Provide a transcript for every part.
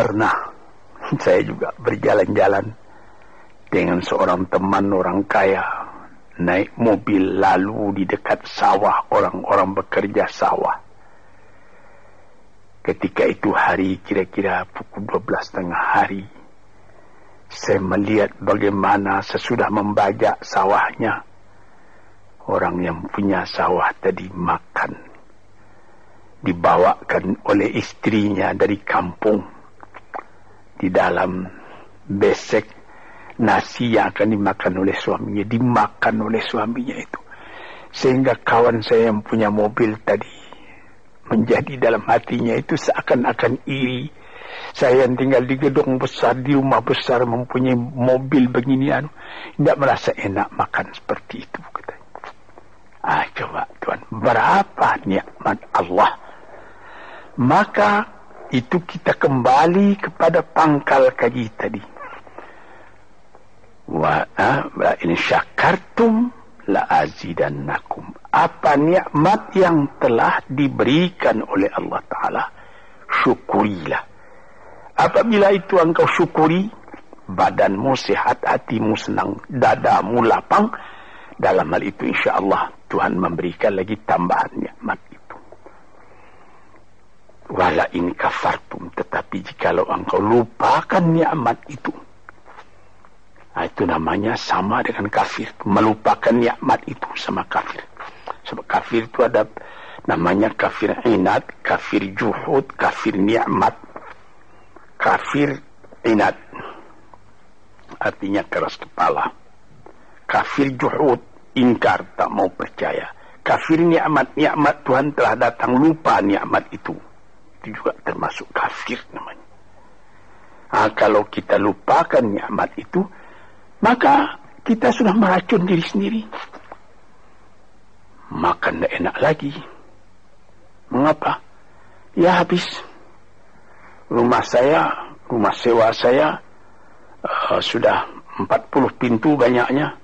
Pernah saya juga berjalan-jalan dengan seorang teman orang kaya, naik mobil lalu di dekat sawah, orang-orang bekerja sawah. Ketika itu hari kira-kira pukul 12.30 hari, saya melihat bagaimana sesudah membajak sawahnya, orang yang punya sawah tadi makan, dibawakan oleh istrinya dari kampung di dalam besek nasi yang akan dimakan oleh suaminya, dimakan oleh suaminya itu. Sehingga kawan saya yang punya mobil tadi menjadi dalam hatinya itu seakan-akan iri. Saya yang tinggal di gedung besar, di rumah besar, mempunyai mobil beginian, tidak merasa enak makan seperti itu, katanya. Coba Tuhan, berapa nikmat Allah. Maka itu kita kembali kepada pangkal kaji tadi. Wa in syakartum la azidannakum. Apa nikmat yang telah diberikan oleh Allah Ta'ala, syukurilah. Apabila itu engkau syukuri, badanmu sehat, hatimu senang, dadamu lapang, dalam hal itu insya-Allah Tuhan memberikan lagi tambahan nikmat itu. Wala in kafartum, tetapi jikalau engkau lupakan nikmat itu, itu namanya sama dengan kafir. Melupakan nikmat itu sama kafir. Sebab kafir itu ada namanya kafir inad, kafir juhud, kafir nikmat. Kafir inad artinya keras kepala. Kafir juhud, ingkar, tak mau percaya. Kafir nikmat, nikmat Tuhan telah datang, lupa nikmat itu. Itu juga termasuk kafir namanya. Kalau kita lupakan nikmat itu, maka kita sudah meracun diri sendiri. Makan tidak enak lagi. Mengapa? Ya habis. Rumah sewa saya sudah 40 pintu banyaknya.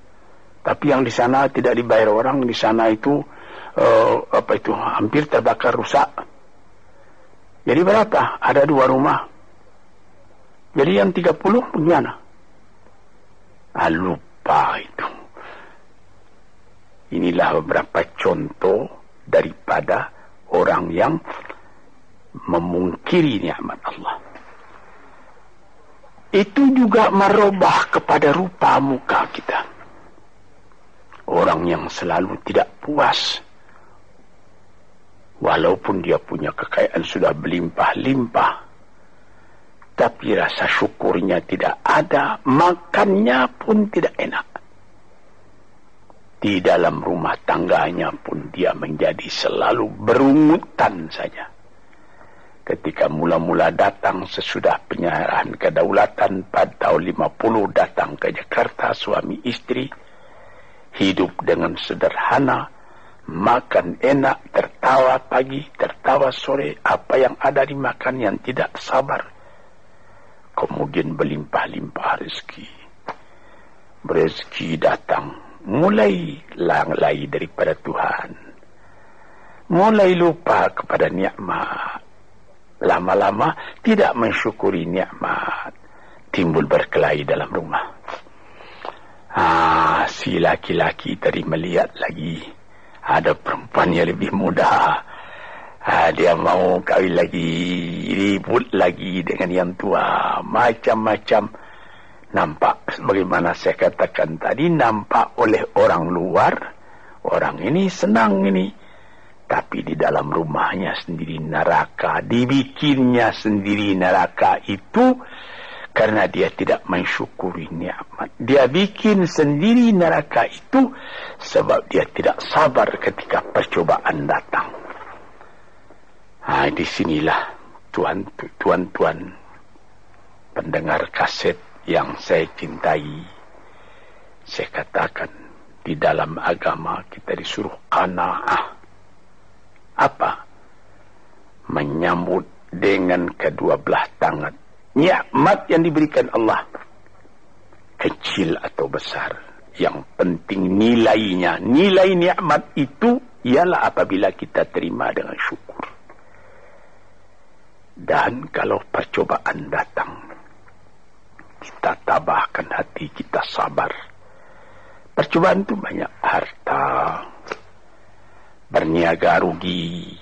Tapi yang di sana tidak dibayar orang, di sana itu hampir terbakar, rusak. Jadi berapa? Ada 2 rumah. Jadi yang 30 bagaimana? Lupa itu. Inilah beberapa contoh daripada orang yang memungkiri nikmat Allah. Itu juga merubah kepada rupa muka kita. Orang yang selalu tidak puas, walaupun dia punya kekayaan sudah berlimpah-limpah, tapi rasa syukurnya tidak ada, makannya pun tidak enak. Di dalam rumah tangganya pun dia menjadi selalu berungutan saja. Ketika mula-mula datang sesudah penyerahan kedaulatan pada tahun 50 datang ke Jakarta, suami istri hidup dengan sederhana, makan enak, tertawa pagi, tertawa sore, apa yang ada dimakan yang tidak sabar. Kemudian berlimpah-limpah rezeki. Rezeki datang, mulai lalai daripada Tuhan. Mulai lupa kepada nikmat. Lama-lama tidak mensyukuri nikmat. Timbul berkelahi dalam rumah. Si laki-laki tadi melihat lagi ada perempuan yang lebih muda. Dia mau kawin lagi, ribut lagi dengan yang tua, macam-macam. Nampak sebagaimana saya katakan tadi, nampak oleh orang luar, orang ini senang ini. Tapi di dalam rumahnya sendiri neraka, dibikinnya sendiri neraka itu karena dia tidak mensyukuri nikmat. Dia bikin sendiri neraka itu sebab dia tidak sabar ketika percobaan datang. Di sinilah tuan-tuan pendengar kaset yang saya cintai. Saya katakan di dalam agama kita disuruh qanaah. Apa? Menyambut dengan kedua belah tangan nikmat yang diberikan Allah, kecil atau besar. Yang penting nilainya. Nilai nikmat itu ialah apabila kita terima dengan syukur. Dan kalau percobaan datang, kita tabahkan hati, kita sabar. Percobaan itu banyak, harta, berniaga rugi,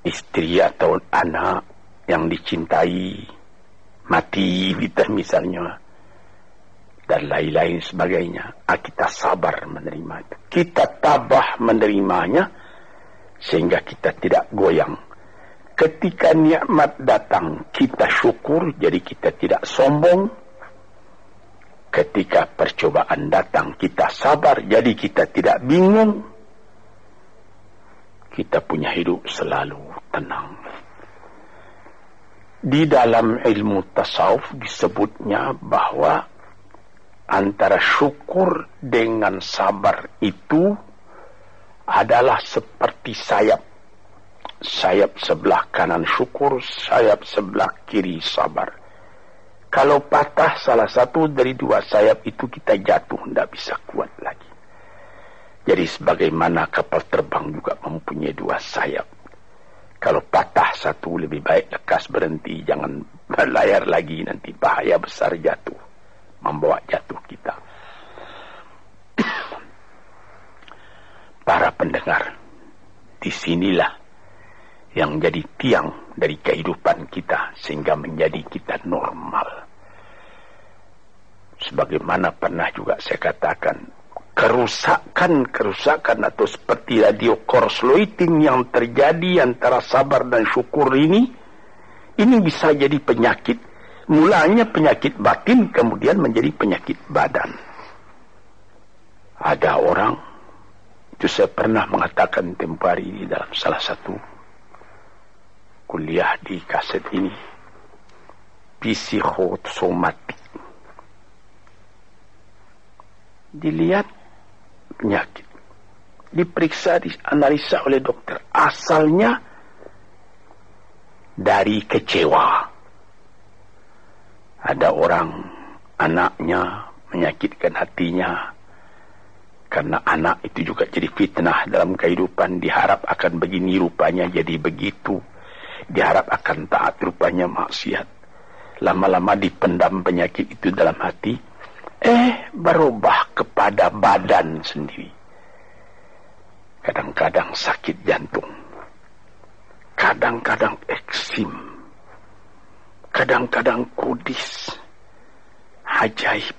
istri atau anak yang dicintai mati misalnya, dan lain-lain sebagainya. Kita sabar menerima itu, kita tabah menerimanya, sehingga kita tidak goyang. Ketika nikmat datang, kita syukur, jadi kita tidak sombong. Ketika percobaan datang, kita sabar, jadi kita tidak bingung. Kita punya hidup selalu tenang. Di dalam ilmu tasawuf disebutnya bahwa antara syukur dengan sabar itu adalah seperti sayap. Sayap sebelah kanan syukur, sayap sebelah kiri sabar. Kalau patah salah satu dari dua sayap itu, kita jatuh, tidak bisa kuat lagi. Jadi sebagaimana kapal terbang juga mempunyai dua sayap. Kalau patah satu, lebih baik lekas berhenti, jangan berlayar lagi, nanti bahaya besar jatuh, membawa jatuh kita. Para pendengar, disinilah yang jadi tiang dari kehidupan kita, sehingga menjadi kita normal. Sebagaimana pernah juga saya katakan, kerusakan atau seperti radio korsleting yang terjadi antara sabar dan syukur ini bisa jadi penyakit. Mulanya penyakit batin, kemudian menjadi penyakit badan. Ada orang, itu saya pernah mengatakan tempoh hari ini dalam salah satu kuliah di kaset ini, psikosomatik. Dilihat penyakit, diperiksa, dianalisa oleh dokter, asalnya dari kecewa. Ada orang, anaknya menyakitkan hatinya, karena anak itu juga jadi fitnah dalam kehidupan. Diharap akan begini, rupanya jadi begitu. Diharap akan taat, rupanya maksiat. Lama-lama dipendam penyakit itu dalam hati, berubah kepada badan sendiri. Kadang-kadang sakit jantung, kadang-kadang eksim, kadang-kadang kudis. Ajaib.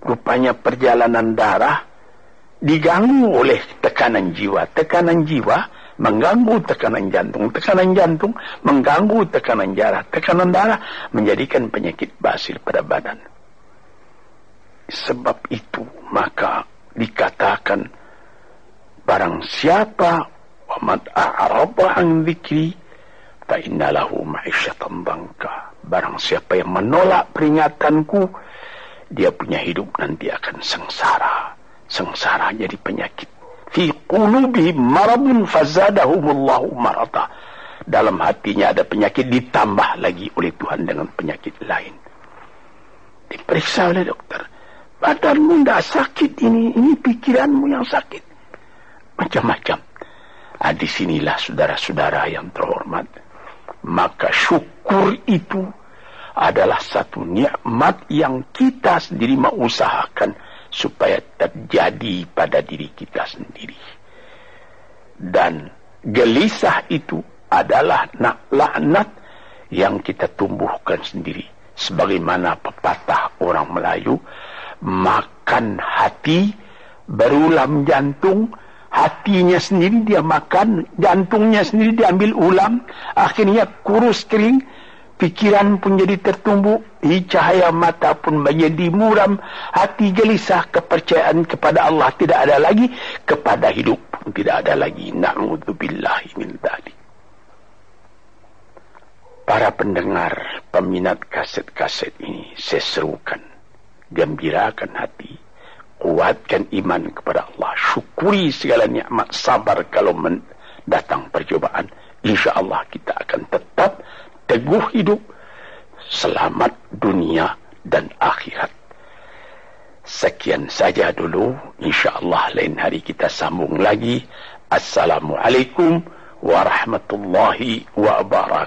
Rupanya perjalanan darah diganggu oleh tekanan jiwa. Tekanan jiwa mengganggu tekanan jantung mengganggu tekanan darah menjadikan penyakit basil pada badan. Sebab itu maka dikatakan, barang siapa waman a'rada an dzikri fa innalahu ma'isyatan dhanka. Barang siapa yang menolak peringatanku, dia punya hidup nanti akan sengsara. Sengsara jadi penyakit. Fi qulubihim maradun fazadahumullahu marada. Dalam hatinya ada penyakit, ditambah lagi oleh Tuhan dengan penyakit lain. Diperiksa oleh dokter, badanmu tidak sakit, ini pikiranmu yang sakit. Macam-macam. Disinilah saudara-saudara yang terhormat, maka syukur itu adalah satu nikmat yang kita sendiri mengusahakan supaya terjadi pada diri kita sendiri. Dan gelisah itu adalah laknat yang kita tumbuhkan sendiri. Sebagaimana pepatah orang Melayu, makan hati berulam jantung. Hatinya sendiri dia makan, jantungnya sendiri diambil ulam, akhirnya kurus kering. Pikiran pun jadi tertumbuk, cahaya mata pun menjadi muram, hati gelisah, kepercayaan kepada Allah tidak ada lagi, kepada hidup pun tidak ada lagi. Na'udzubillahi min dzalik. Para pendengar, peminat kaset-kaset ini, saya serukan, gembirakan hati, kuatkan iman kepada Allah, syukuri segala nikmat, sabar kalau datang percobaan. Insya Allah kita akan tetap teguh hidup, selamat dunia dan akhirat. Sekian saja dulu, insya Allah lain hari kita sambung lagi. Assalamualaikum warahmatullahi wabarakatuh.